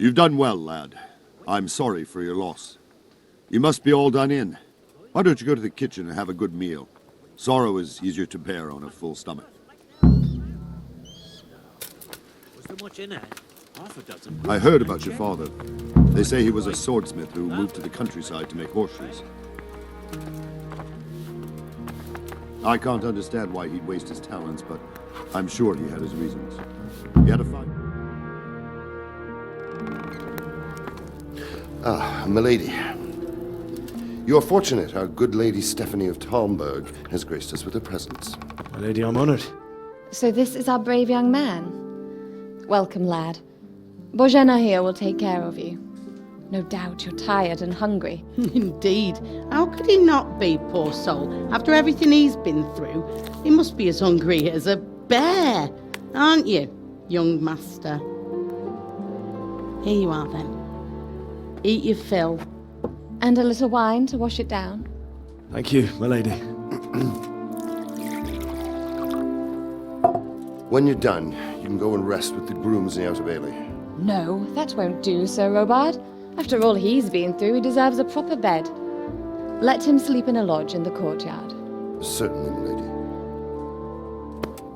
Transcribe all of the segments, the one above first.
You've done well, lad. I'm sorry for your loss. You must be all done in. Why don't you go to the kitchen and have a good meal? Sorrow is easier to bear on a full stomach. Was there much in it? Half a dozen. I heard about your father. They say he was a swordsmith who moved to the countryside to make horseshoes. I can't understand why he'd waste his talents, but I'm sure he had his reasons. He had a fight. Ah, milady. You're fortunate our good lady Stephanie of Talmberg has graced us with her presence. My lady, I'm honored. So this is our brave young man. Welcome, lad. Bojena here will take care of you. No doubt you're tired and hungry. Indeed. How could he not be, poor soul? After everything he's been through, he must be as hungry as a bear, aren't you, young master? Here you are, then. Eat your fill. And a little wine to wash it down. Thank you, my lady. When you're done, you can go and rest with the grooms in the Outer Bailey. No, that won't do, Sir Robard. After all he's been through, he deserves a proper bed. Let him sleep in a lodge in the courtyard. Certainly, milady.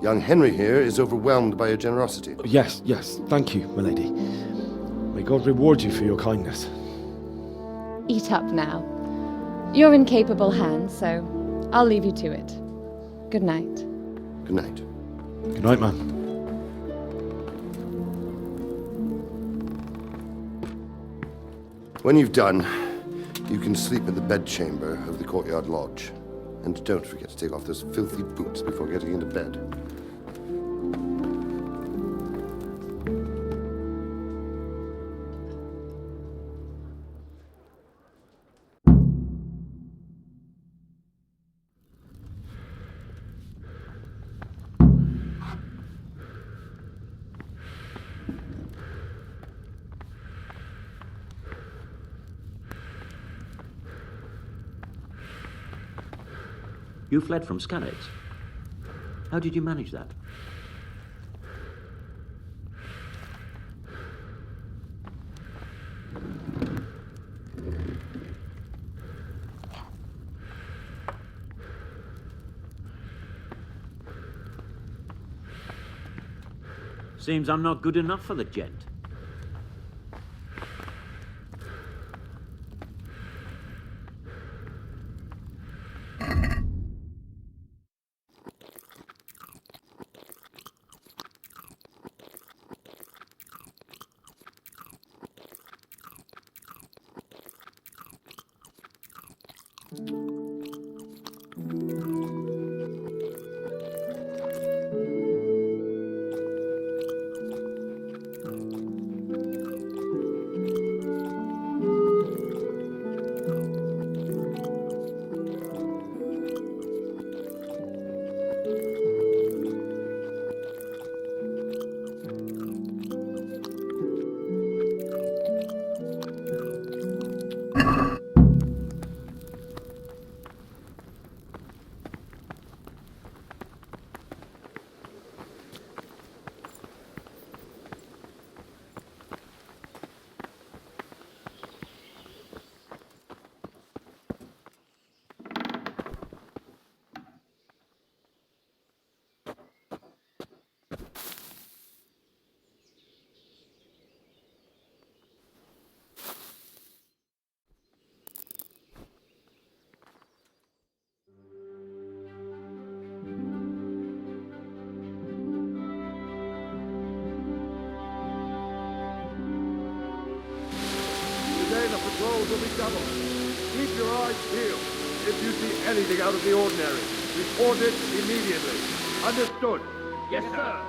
Young Henry here is overwhelmed by your generosity. Yes, thank you, my lady. May God reward you for your kindness. Eat up now. You're in capable hands, so I'll leave you to it. Good night. Good night. Good night, ma'am. When you've done, you can sleep in the bedchamber of the courtyard lodge. And don't forget to take off those filthy boots before getting into bed. You fled from Skalitz. How did you manage that? Seems I'm not good enough for the gent. The patrols will be doubled. Keep your eyes peeled. If you see anything out of the ordinary, report it immediately. Understood? Yes, sir.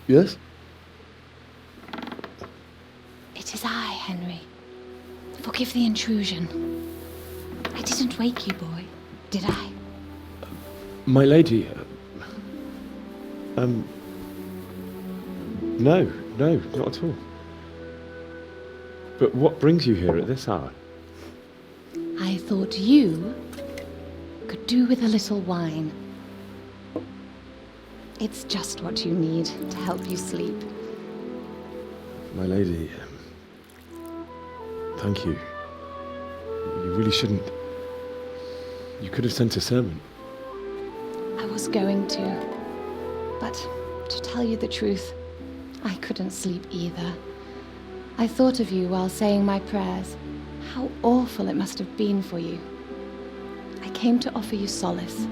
Yes? It is I, Henry. Forgive the intrusion. I didn't wake you, boy, did I? My lady, no, not at all. But what brings you here at this hour? I thought you could do with a little wine. It's just what you need to help you sleep. My lady, thank you. You really shouldn't. You could have sent a servant. I was going to. But to tell you the truth, I couldn't sleep either. I thought of you while saying my prayers. How awful it must have been for you. I came to offer you solace,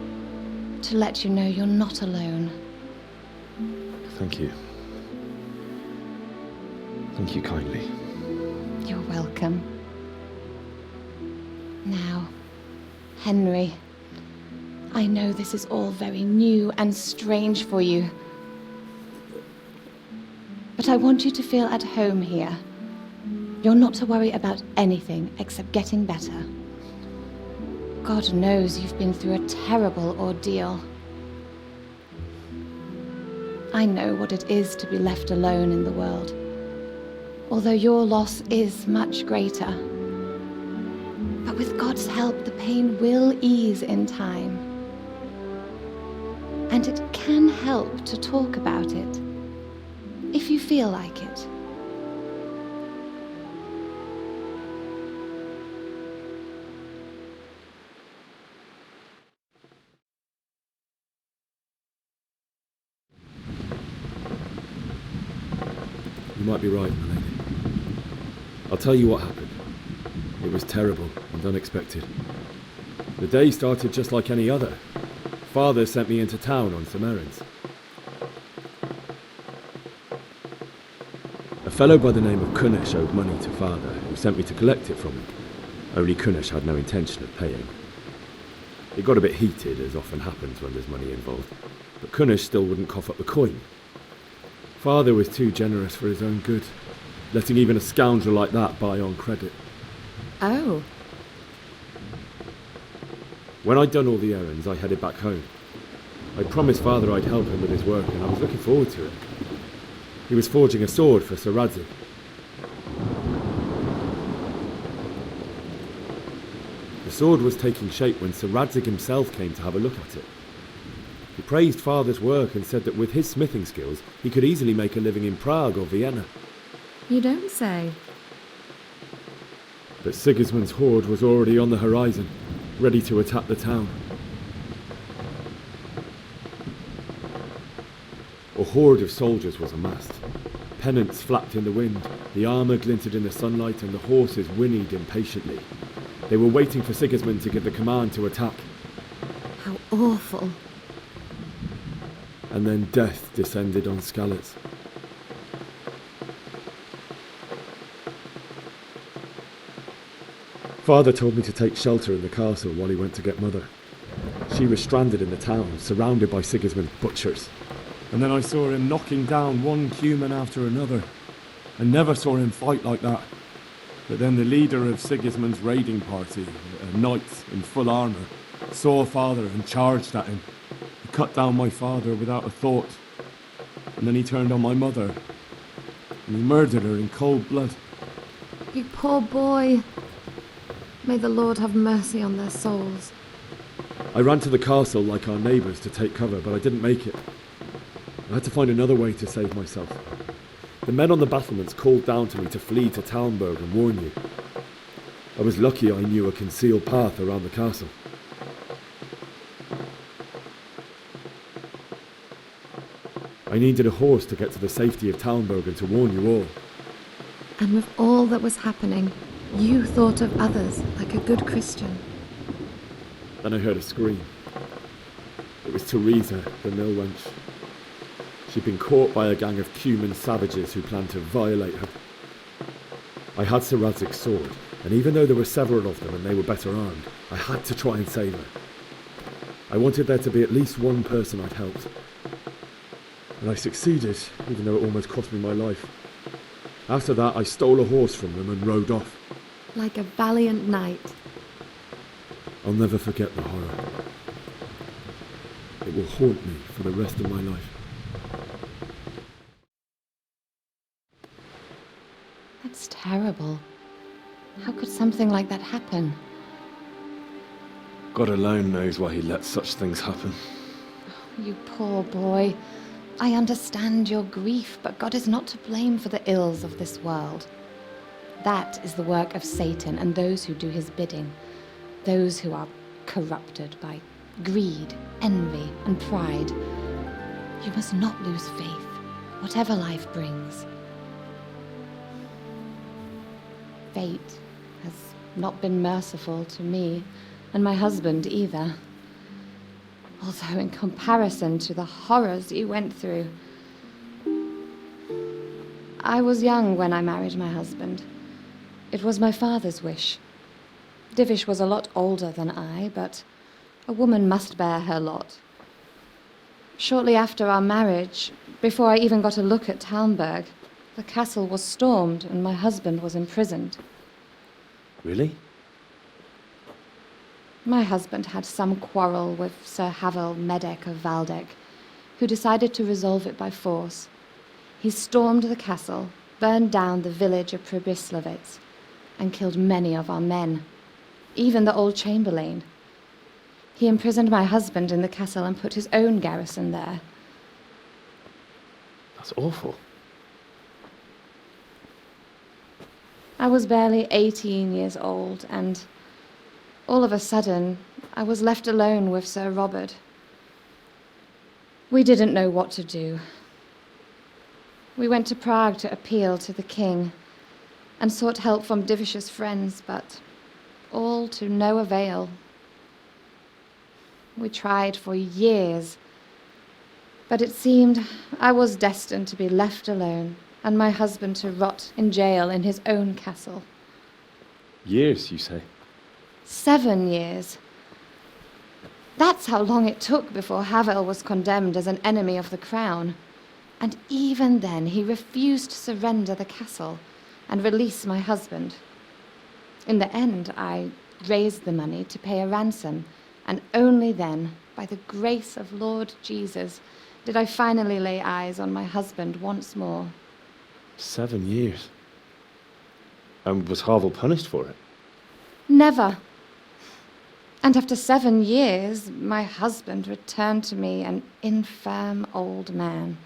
to let you know you're not alone. Thank you. Thank you kindly. You're welcome. Now, Henry, I know this is all very new and strange for you, but I want you to feel at home here. You're not to worry about anything except getting better. God knows you've been through a terrible ordeal. I know what it is to be left alone in the world, although your loss is much greater. But with God's help, the pain will ease in time. And it can help to talk about it, if you feel like it. You might be right, my lady. I'll tell you what happened. It was terrible and unexpected. The day started just like any other. Father sent me into town on some errands. A fellow by the name of Kunish owed money to Father, who sent me to collect it from him. Only Kunish had no intention of paying. It got a bit heated, as often happens when there's money involved, but Kunish still wouldn't cough up the coin. Father was too generous for his own good, letting even a scoundrel like that buy on credit. Oh. When I'd done all the errands, I headed back home. I promised Father I'd help him with his work, and I was looking forward to it. He was forging a sword for Sir Radzig. The sword was taking shape when Sir Radzig himself came to have a look at it. He praised Father's work and said that with his smithing skills, he could easily make a living in Prague or Vienna. You don't say. But Sigismund's horde was already on the horizon, ready to attack the town. A horde of soldiers was amassed. Pennants flapped in the wind, the armour glinted in the sunlight, and the horses whinnied impatiently. They were waiting for Sigismund to give the command to attack. How awful. And then death descended on Skalitz. Father told me to take shelter in the castle while he went to get Mother. She was stranded in the town, surrounded by Sigismund's butchers. And then I saw him knocking down one human after another. I never saw him fight like that. But then the leader of Sigismund's raiding party, a knight in full armour, saw Father and charged at him. He cut down my father without a thought. And then he turned on my mother. And he murdered her in cold blood. You poor boy. May the Lord have mercy on their souls. I ran to the castle like our neighbours to take cover, but I didn't make it. I had to find another way to save myself. The men on the battlements called down to me to flee to Talmberg and warn you. I was lucky I knew a concealed path around the castle. I needed a horse to get to the safety of Talmberg and to warn you all. And with all that was happening, you thought of others like a good Christian. Then I heard a scream. It was Teresa, the mill wench. She'd been caught by a gang of Cuman savages who planned to violate her. I had Sir Radzig's sword, and even though there were several of them and they were better armed, I had to try and save her. I wanted there to be at least one person I'd helped. And I succeeded, even though it almost cost me my life. After that, I stole a horse from them and rode off. Like a valiant knight. I'll never forget the horror. It will haunt me for the rest of my life. That's terrible. How could something like that happen? God alone knows why he lets such things happen. You poor boy. I understand your grief, but God is not to blame for the ills of this world. That is the work of Satan and those who do his bidding, those who are corrupted by greed, envy, and pride. You must not lose faith, whatever life brings. Fate has not been merciful to me, and my husband either. Although in comparison to the horrors you went through. I was young when I married my husband. It was my father's wish. Divish was a lot older than I, but a woman must bear her lot. Shortly after our marriage, before I even got a look at Talmberg, the castle was stormed and my husband was imprisoned. Really? My husband had some quarrel with Sir Havel Medek of Valdek, who decided to resolve it by force. He stormed the castle, burned down the village of Pribyslavitz, and killed many of our men, even the old chamberlain. He imprisoned my husband in the castle and put his own garrison there. That's awful. I was barely 18 years old, and all of a sudden, I was left alone with Sir Robert. We didn't know what to do. We went to Prague to appeal to the king and sought help from Divish's friends, but all to no avail. We tried for years, but it seemed I was destined to be left alone and my husband to rot in jail in his own castle. Years, you say? 7 years. That's how long it took before Havel was condemned as an enemy of the crown. And even then, he refused to surrender the castle and release my husband. In the end, I raised the money to pay a ransom, and only then, by the grace of Lord Jesus, did I finally lay eyes on my husband once more. 7 years? And was Havel punished for it? Never. And after 7 years, my husband returned to me an infirm old man.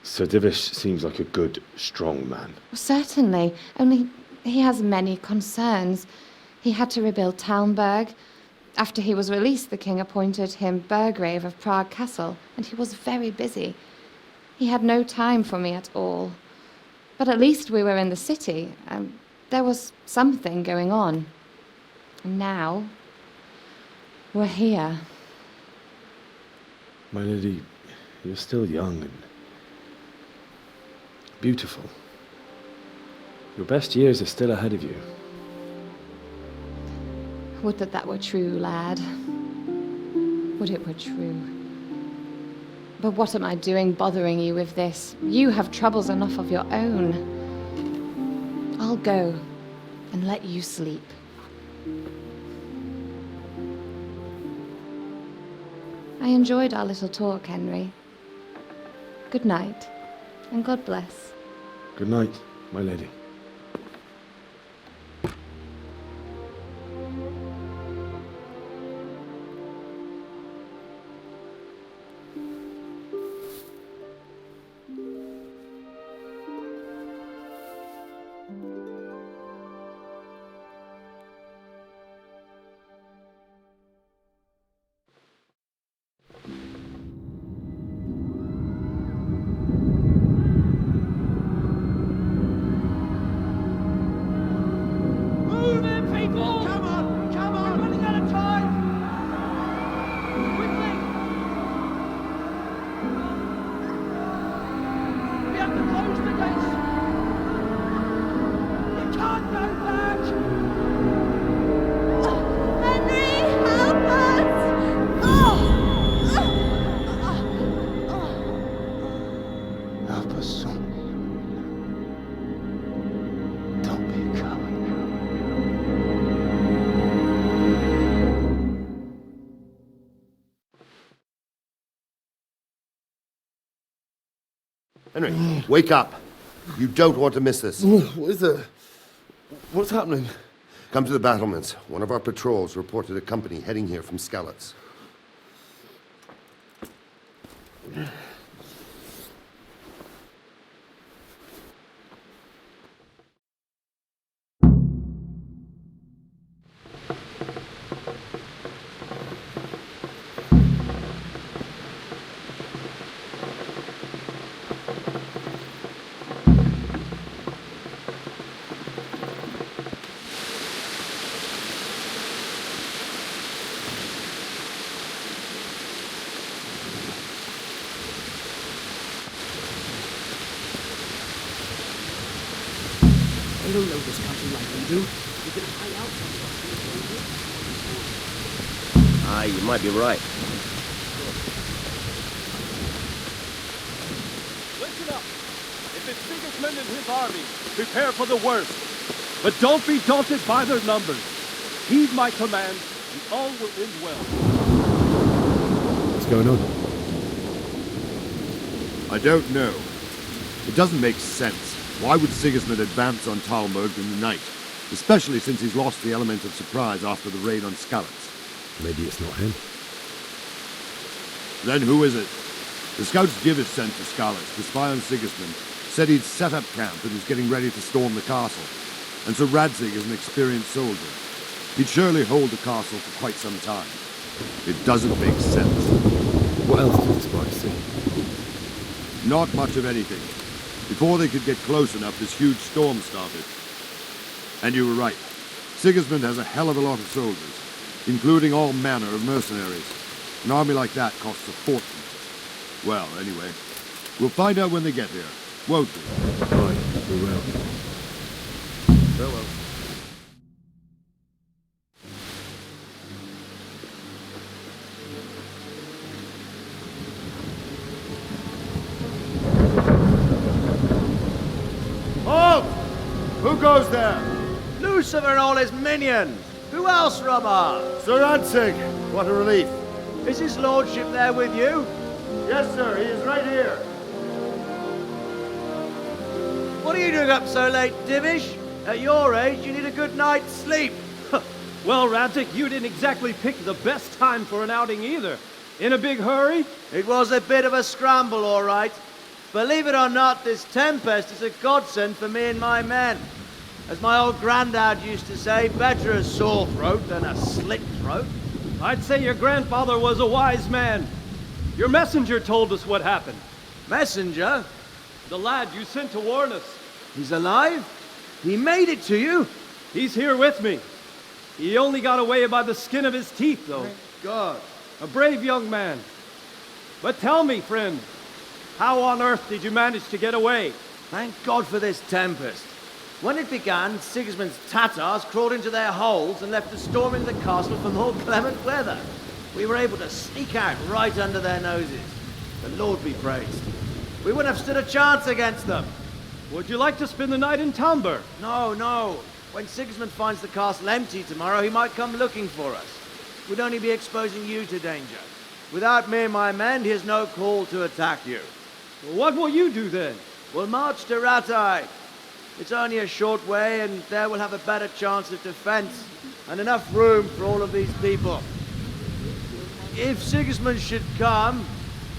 Sir Divish seems like a good, strong man. Certainly, only he has many concerns. He had to rebuild Talmberg. After he was released, the king appointed him Burgrave of Prague Castle, and he was very busy. He had no time for me at all. But at least we were in the city, and there was something going on. And now, we're here. My lady, you're still young and beautiful. Your best years are still ahead of you. Would that that were true, lad. Would it were true. But what am I doing bothering you with this? You have troubles enough of your own. I'll go and let you sleep. I enjoyed our little talk, Henry. Good night, and God bless. Good night, my lady. Henry, wake up. You don't want to miss this. What is it? What's happening? Come to the battlements. One of our patrols reported a company heading here from Skalitz. They don't know this country like we do. We can hide out somewhere. Aye, you might be right. Listen up. If it's Sigismund and his army, prepare for the worst. But don't be daunted by their numbers. Heed my command, and all will end well. What's going on? I don't know. It doesn't make sense. Why would Sigismund advance on Talmberg in the night? Especially since he's lost the element of surprise after the raid on Skalitz. Maybe it's not him. Then who is it? The scouts Divish sent to Skalitz to spy on Sigismund said he'd set up camp and was getting ready to storm the castle. And so Radzig is an experienced soldier. He'd surely hold the castle for quite some time. It doesn't make sense. What else did the spies see? Not much of anything. Before they could get close enough, this huge storm started. And you were right. Sigismund has a hell of a lot of soldiers, including all manner of mercenaries. An army like that costs a fortune. Well, anyway, we'll find out when they get here, won't we? Aye, we will. Farewell. Halt! Who goes there? Lucifer and all his minions! Who else, Robber? Sir Radzig, what a relief. Is his lordship there with you? Yes, sir, he is right here. What are you doing up so late, Divish? At your age, you need a good night's sleep. Well, Radzig, you didn't exactly pick the best time for an outing either. In a big hurry? It was a bit of a scramble, all right. Believe it or not, this tempest is a godsend for me and my men. As my old granddad used to say, better a sore throat than a slit throat. I'd say your grandfather was a wise man. Your messenger told us what happened. Messenger? The lad you sent to warn us. He's alive? He made it to you? He's here with me. He only got away by the skin of his teeth, though. Thank God. A brave young man. But tell me, friend, how on earth did you manage to get away? Thank God for this tempest. When it began, Sigismund's Tatars crawled into their holes and left a storm into the castle for more clement weather. We were able to sneak out right under their noses. The Lord be praised. We wouldn't have stood a chance against them. Would you like to spend the night in Talmberg? No, no. When Sigismund finds the castle empty tomorrow, he might come looking for us. We'd only be exposing you to danger. Without me and my men, he has no call to attack you. What will you do then? We'll march to Ratai. It's only a short way, and there we'll have a better chance of defense and enough room for all of these people. If Sigismund should come,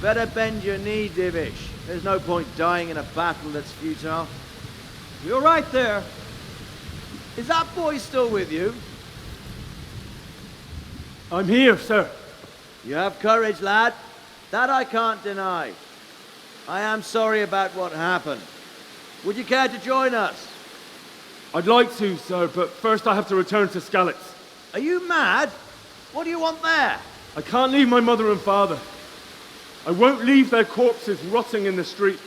better bend your knee, Divish. There's no point dying in a battle that's futile. You're right there. Is that boy still with you? I'm here, sir. You have courage, lad. That I can't deny. I am sorry about what happened. Would you care to join us? I'd like to, sir, but first I have to return to Skalitz. Are you mad? What do you want there? I can't leave my mother and father. I won't leave their corpses rotting in the street.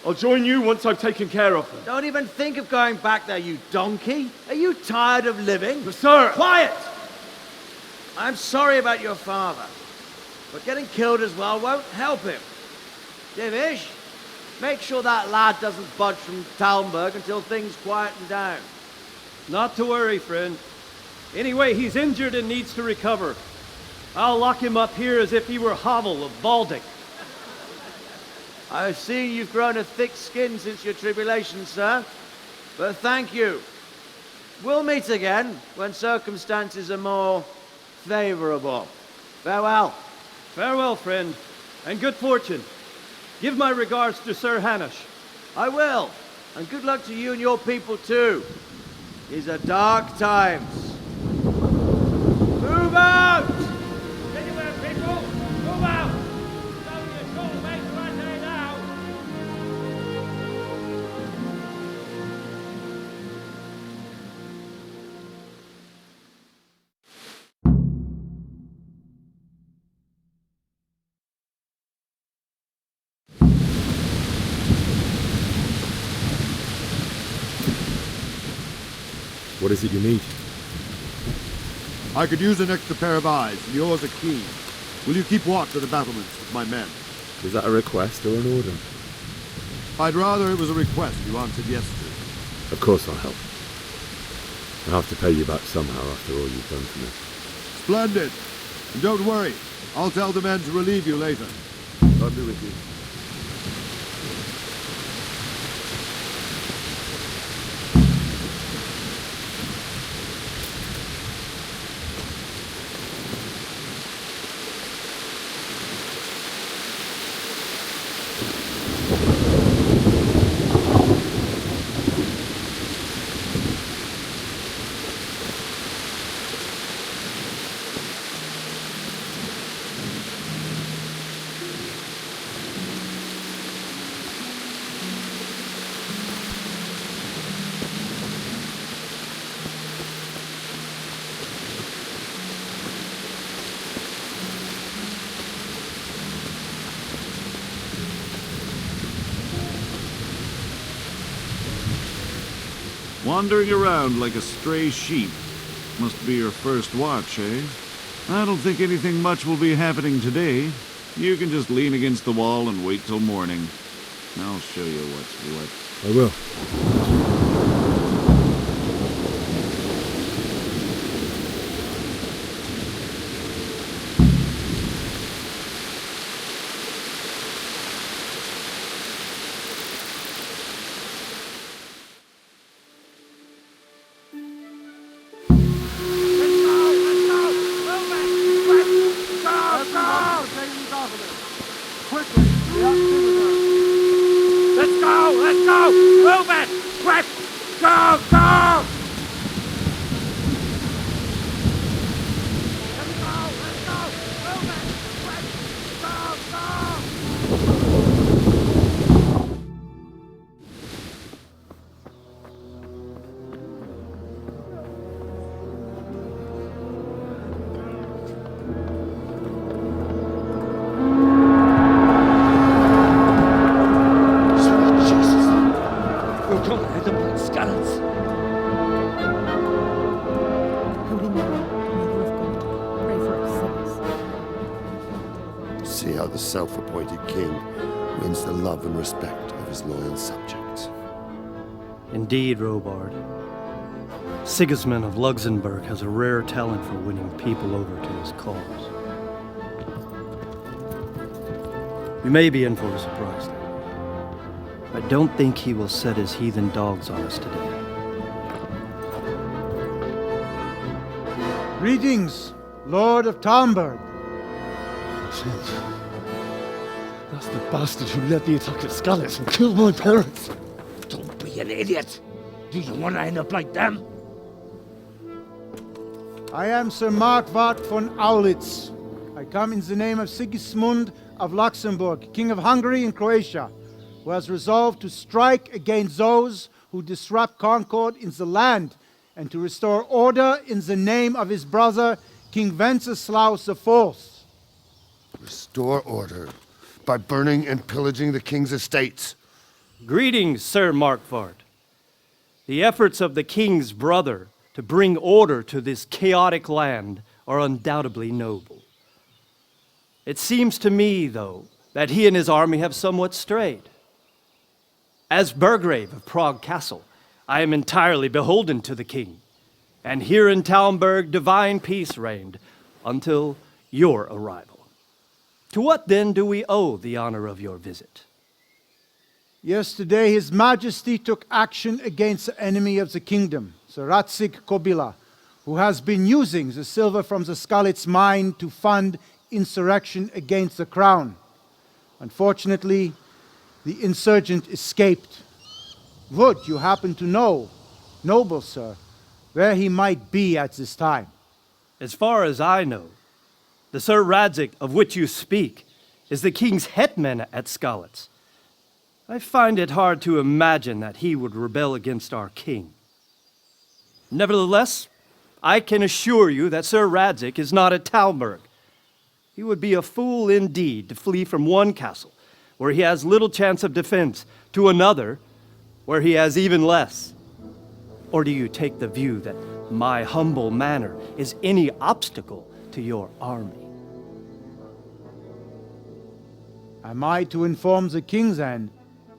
I'll join you once I've taken care of them. Don't even think of going back there, you donkey. Are you tired of living? But sir! Quiet! I'm sorry about your father, but getting killed as well won't help him. Divish, make sure that lad doesn't budge from Talmberg until things quieten down. Not to worry, friend. Anyway, he's injured and needs to recover. I'll lock him up here as if he were Havel of Baldic. I've seen you've grown a thick skin since your tribulation, sir. But thank you. We'll meet again when circumstances are more favorable. Farewell. Farewell, friend, and good fortune. Give my regards to Sir Hanush. I will. And good luck to you and your people too. These are dark times. Move out! Anywhere, people! Move out! It's only a short way to run there now. What is it you need? I could use an extra pair of eyes, and yours are keen. Will you keep watch of the battlements with my men? Is that a request or an order? I'd rather it was a request you answered yes to. Of course I'll help. I'll have to pay you back somehow after all you've done for me. Splendid! And don't worry, I'll tell the men to relieve you later. I'll be with you. Wandering around like a stray sheep. Must be your first watch, eh? I don't think anything much will be happening today. You can just lean against the wall and wait till morning. I'll show you what's what. I will. Skalitz. Holy Mary, Mother of God, pray for us sinners. See how the self-appointed king wins the love and respect of his loyal subjects. Indeed, Robard. Sigismund of Luxembourg has a rare talent for winning people over to his cause. We may be in for a surprise, though. I don't think he will set his heathen dogs on us today. Greetings, Lord of Talmberg. That's the bastard who led the attack at Skalitz and killed my parents. Don't be an idiot. Do you want to end up like them? I am Sir Markwart von Aulitz. I come in the name of Sigismund of Luxembourg, King of Hungary and Croatia, who has resolved to strike against those who disrupt concord in the land and to restore order in the name of his brother, King Wenceslaus IV. Restore order by burning and pillaging the king's estates. Greetings, Sir Markwart. The efforts of the king's brother to bring order to this chaotic land are undoubtedly noble. It seems to me, though, that he and his army have somewhat strayed. As Burgrave of Prague Castle, I am entirely beholden to the king, and here in Talmberg divine peace reigned until your arrival. To what then do we owe the honor of your visit? Yesterday, His Majesty took action against the enemy of the kingdom, Sir Ratzik Kobila, who has been using the silver from the Skalitz mine to fund insurrection against the crown. Unfortunately, the insurgent escaped. Would you happen to know, noble sir, where he might be at this time? As far as I know, the Sir Radzik of which you speak is the king's hetman at Skalitz. I find it hard to imagine that he would rebel against our king. Nevertheless, I can assure you that Sir Radzik is not at Talmberg. He would be a fool indeed to flee from one castle, where he has little chance of defense, to another, where he has even less. Or do you take the view that my humble manner is any obstacle to your army? Am I to inform the king then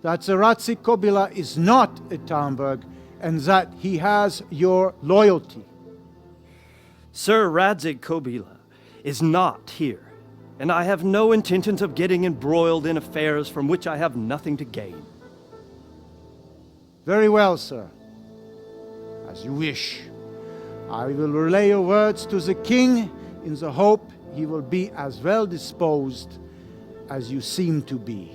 that Sir Ratzik Kobila is not at Talmberg and that he has your loyalty? Sir Radzik Kobila is not here, and I have no intentions of getting embroiled in affairs from which I have nothing to gain. Very well, sir. As you wish. I will relay your words to the king in the hope he will be as well disposed as you seem to be.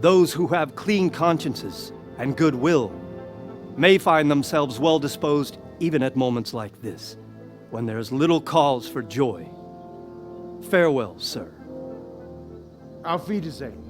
Those who have clean consciences and goodwill may find themselves well disposed even at moments like this, when there is little cause for joy. Farewell, sir. Auf Wiedersehen.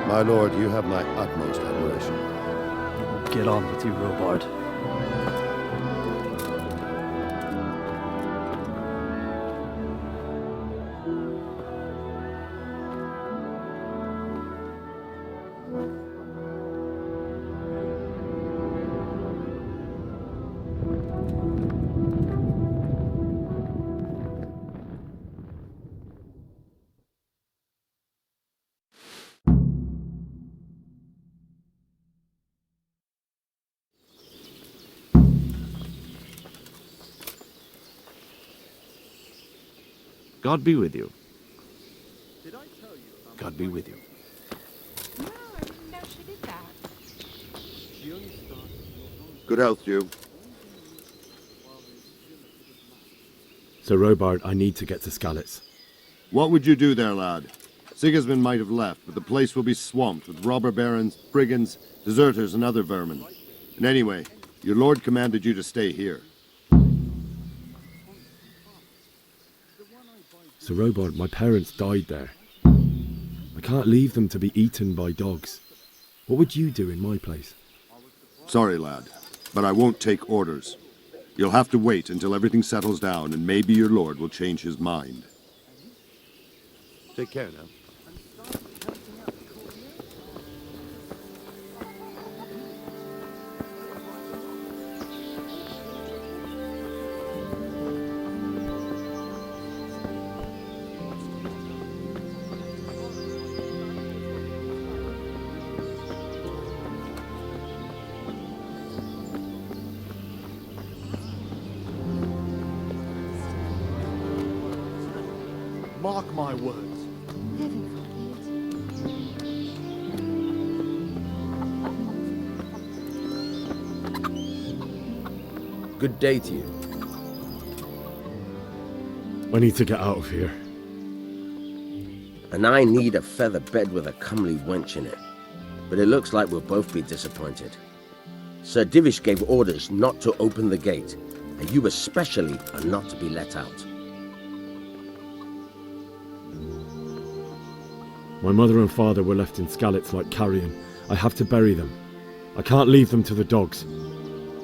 My lord, you have my utmost admiration. Get on with you, Robard. God be with you. God be with you. No, I didn't know she did that. Good health, you. Sir Robard, I need to get to Skalitz. What would you do there, lad? Sigismund might have left, but the place will be swamped with robber barons, brigands, deserters, and other vermin. And anyway, your lord commanded you to stay here. Sir Robard, my parents died there. I can't leave them to be eaten by dogs. What would you do in my place? Sorry, lad, but I won't take orders. You'll have to wait until everything settles down, and maybe your lord will change his mind. Take care now. Mark my words. Good day to you. I need to get out of here. And I need a feather bed with a comely wench in it. But it looks like we'll both be disappointed. Sir Divish gave orders not to open the gate, and you especially are not to be let out. My mother and father were left in Skalitz like carrion. I have to bury them. I can't leave them to the dogs.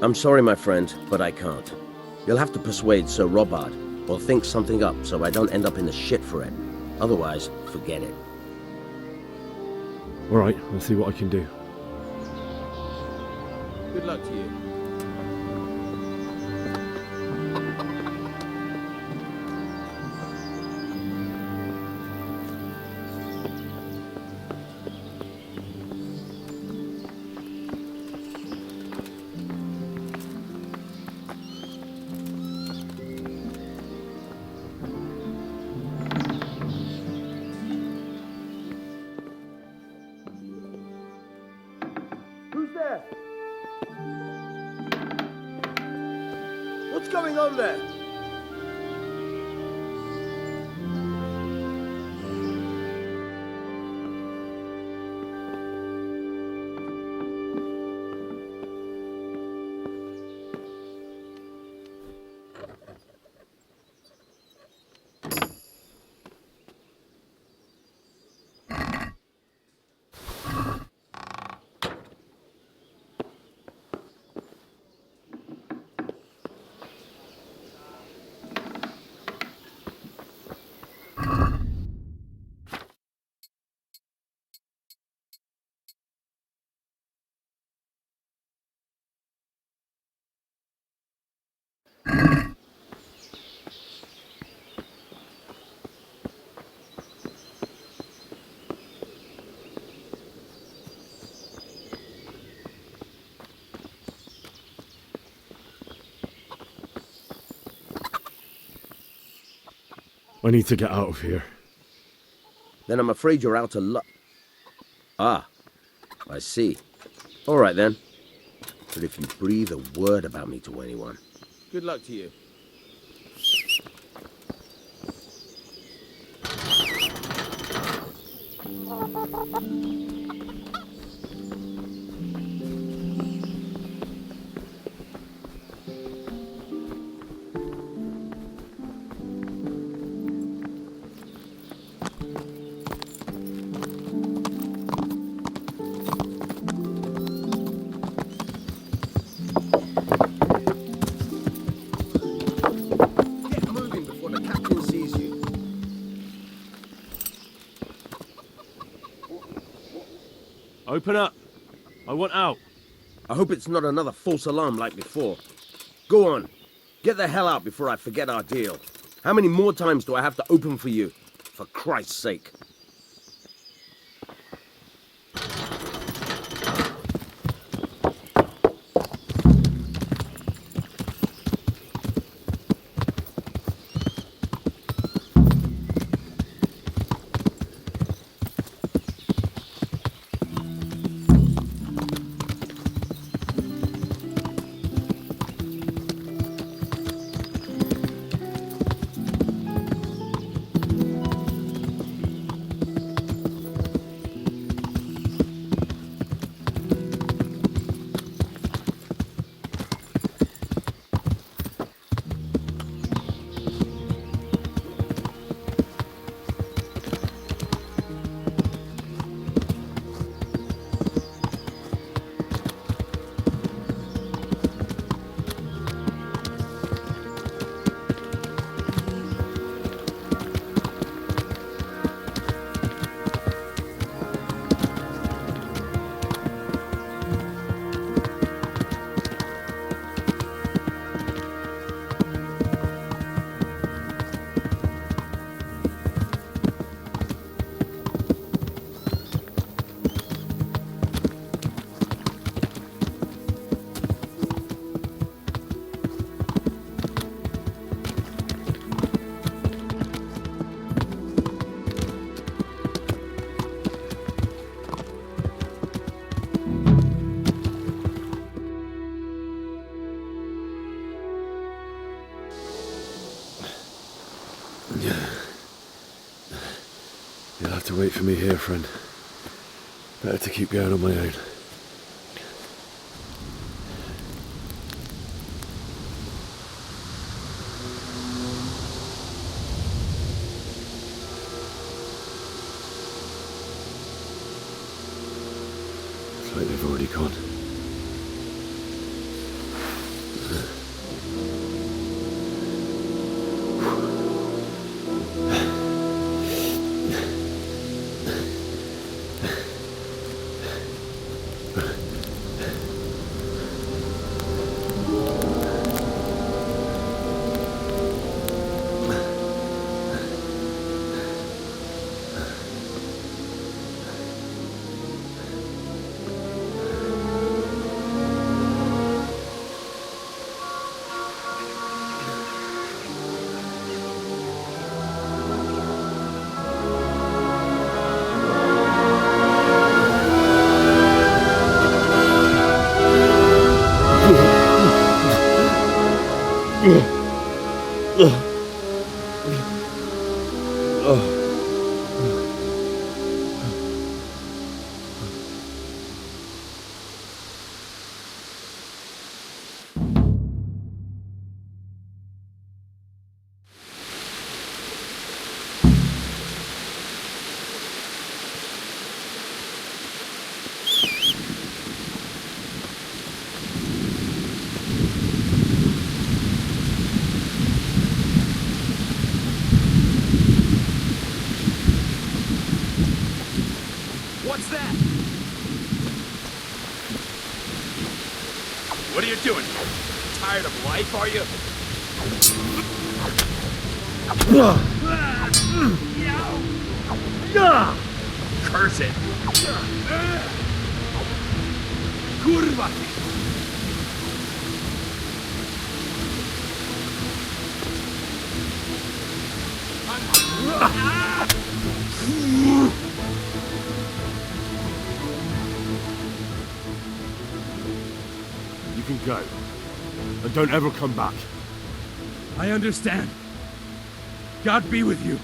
I'm sorry, my friend, but I can't. You'll have to persuade Sir Robard. or think something up so I don't end up in the shit for it. Otherwise, forget it. Alright, I'll see what I can do. Good luck to you. Who's there? What's going on there? I need to get out of here. Then I'm afraid you're out of luck. Ah, I see. All right then. But if you breathe a word about me to anyone... Good luck to you. Open up. I want out. I hope it's not another false alarm like before. Go on. Get the hell out before I forget our deal. How many more times do I have to open for you? For Christ's sake. You'll have to wait for me here, friend. Better to keep going on my own. It's like they've already gone. Whew. What's that? What are you doing? Tired of life, are you? Curse it. Kurwa. You can go. And don't ever come back. I understand. God be with you.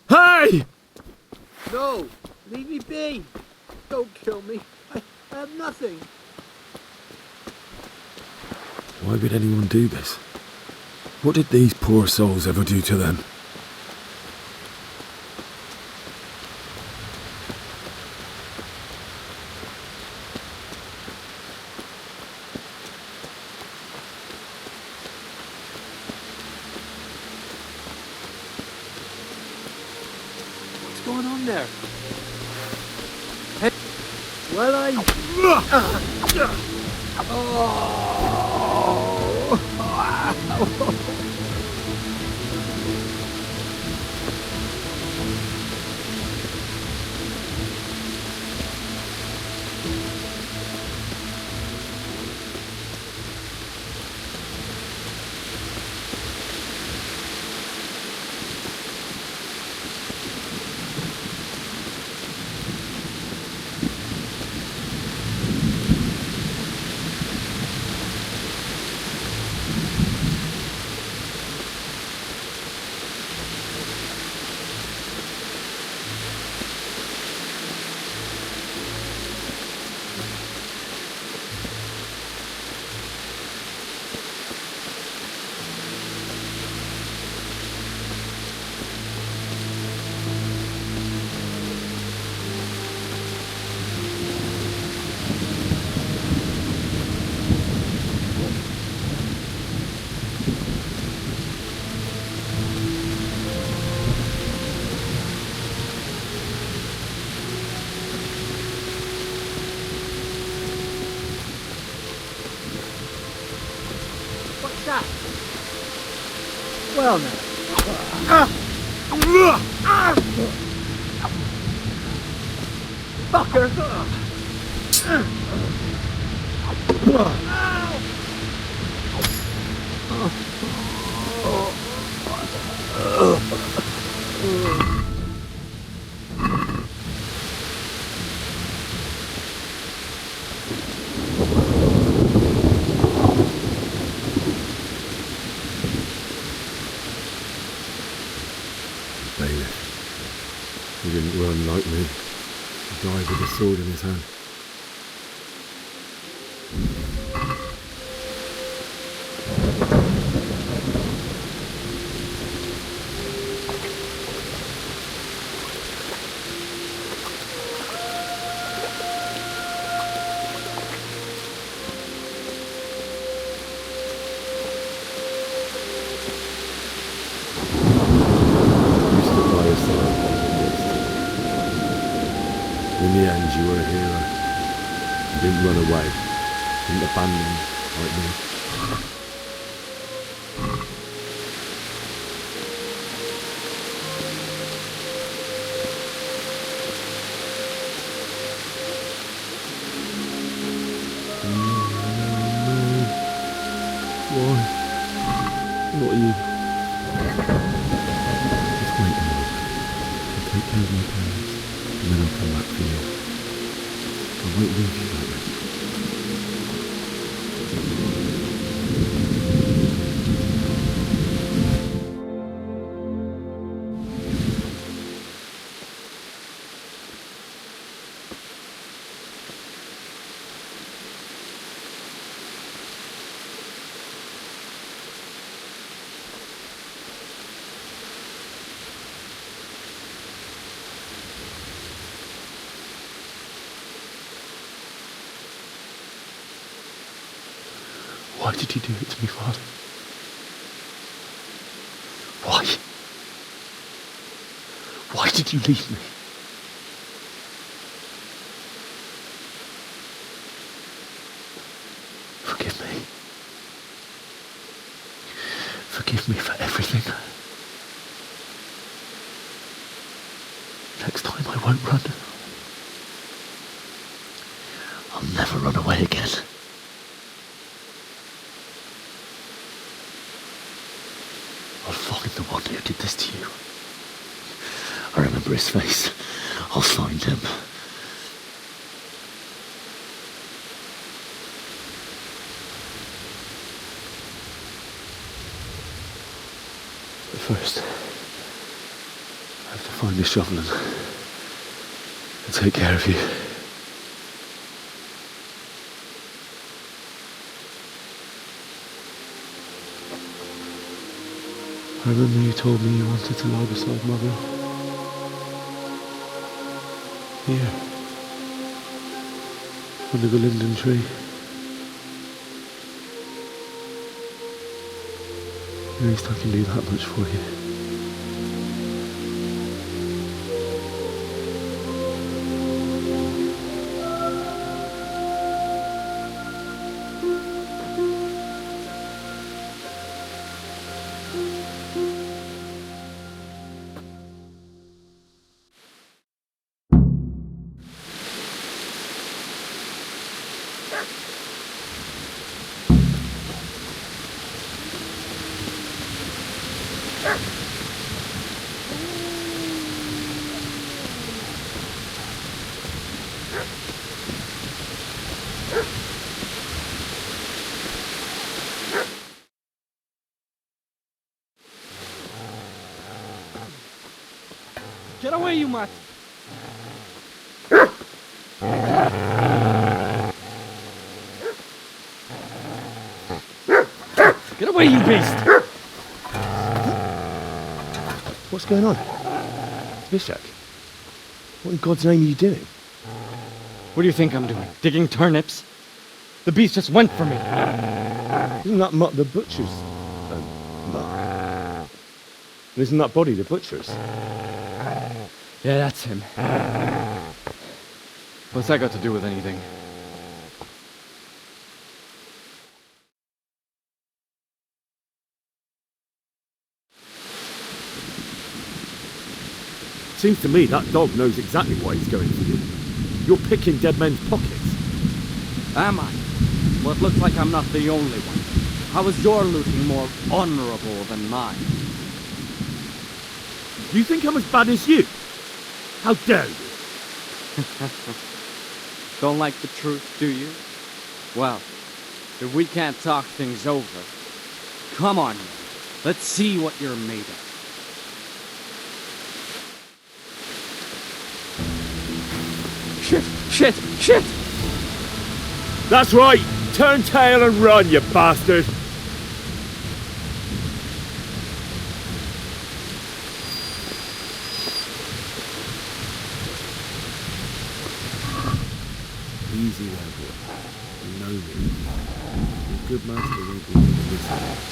Hey! No! Leave me be! Don't kill me. I have nothing. Why would anyone do this? What did these poor souls ever do to them? What's going on there? Hey. Well, what's that? Well, now. Fucker! He died with a sword in his hand. In the end, you were a hero. You didn't run away. You didn't abandon like me. Why? Not you. Just wait a moment. I'll take care of my parents, and then I'll come back for you. I won't leave you like this. Why did you do it to me, Father? Why? Why did you leave me? Forgive me. Forgive me for everything. Next time I won't run. I'll never run away again. I'll find the one who did this to you. I remember his face. I'll find him. But first, I have to find the shovel and take care of you. I remember you told me you wanted to lie beside Mother. Here. Under the linden tree. At least I can do that much for you. Get away, you mutt! Get away, you beast! What's going on? Vishak, what in God's name are you doing? What do you think I'm doing? Digging turnips? The beast just went for me. Isn't that Mutt the butcher's? Mutt. Isn't that body the butcher's? Yeah, that's him. What's that got to do with anything? Seems to me that dog knows exactly why he's going for you. You're picking dead men's pockets. Am I? Well, it looks like I'm not the only one. How is your looting more honorable than mine? You think I'm as bad as you? How dare you? Don't like the truth, do you? Well, if we can't talk things over, come on, let's see what you're made of. Shit! That's right! Turn tail and run, you bastard! Easy there, boy. You know me. Your good master won't be in this house.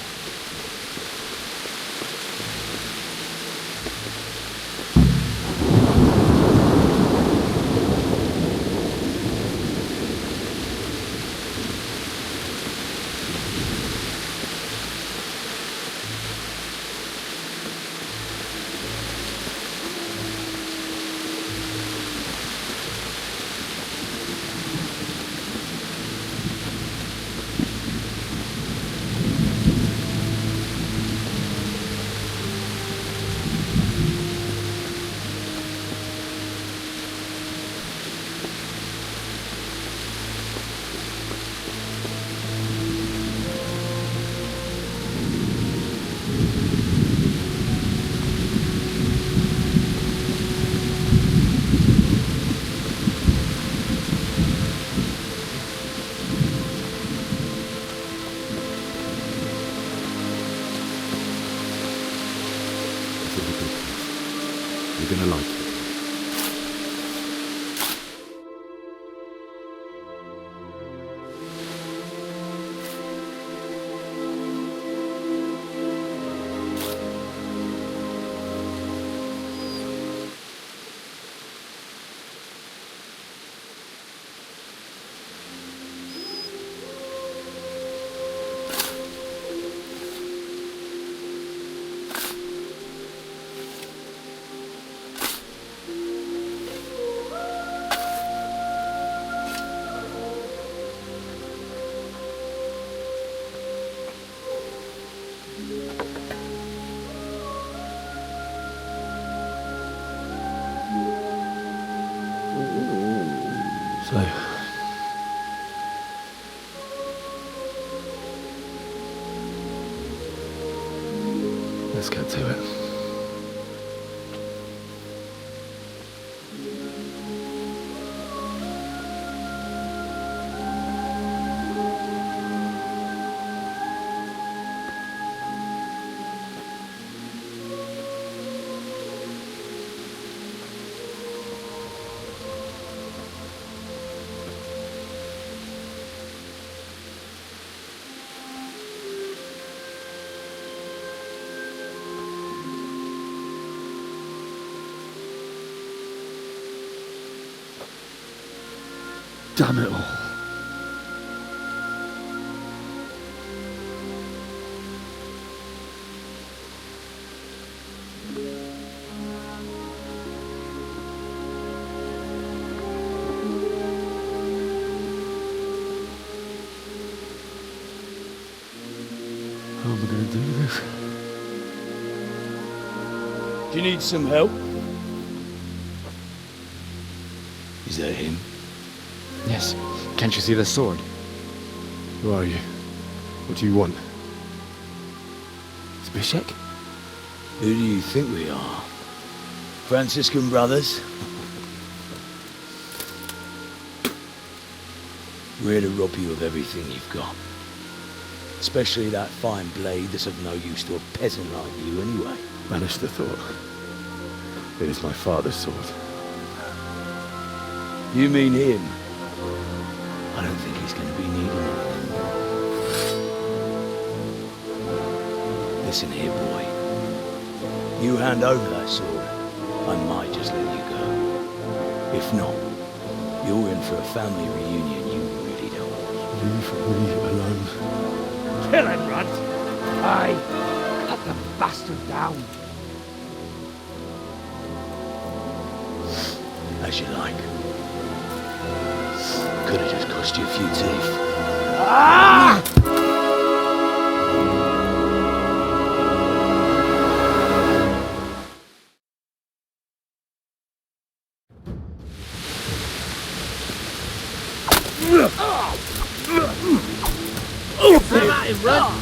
You're gonna like it. So, let's get to it. Damn it all. How am I going to do this? Do you need some help? Is that him? Yes. Can't you see the sword? Who are you? What do you want? Zbyszek? Who do you think we are? Franciscan brothers? We're here to rob you of everything you've got. Especially that fine blade that's of no use to a peasant like you anyway. Banish the thought. It is my father's sword. You mean him? I don't think he's going to be needing it. Listen here, boy. You hand over that sword, I might just let you go. If not, you're in for a family reunion you really don't want. Leave me alone. Kill him, Runt! Aye, cut the bastard down. As you like. Could have just cost you a few teeth. Ah! Come at him, run!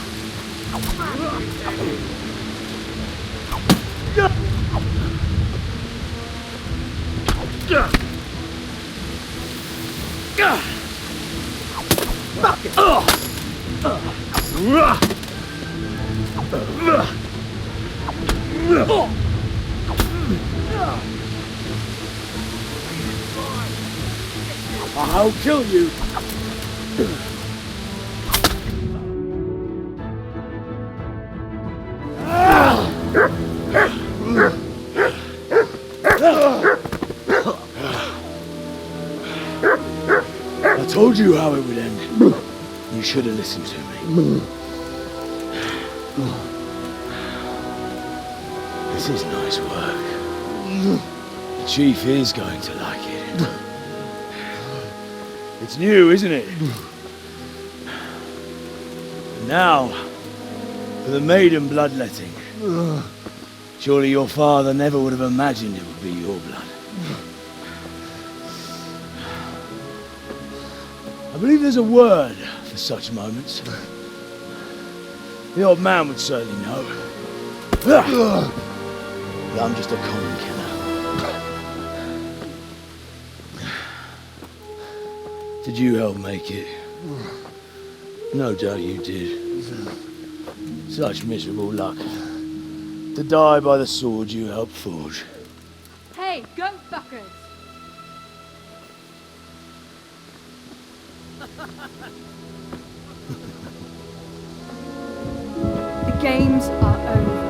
I'll kill you. I told you how it would end. You should have listened to me. This is nice work. The chief is going to like it. It's new, isn't it? Now, for the maiden bloodletting. Surely your father never would have imagined it would be your blood. I believe there's a word for such moments. The old man would certainly know. But I'm just a common killer. Did you help make it? No doubt you did. Such miserable luck. To die by the sword you helped forge. Hey, goat fuckers! The games are over.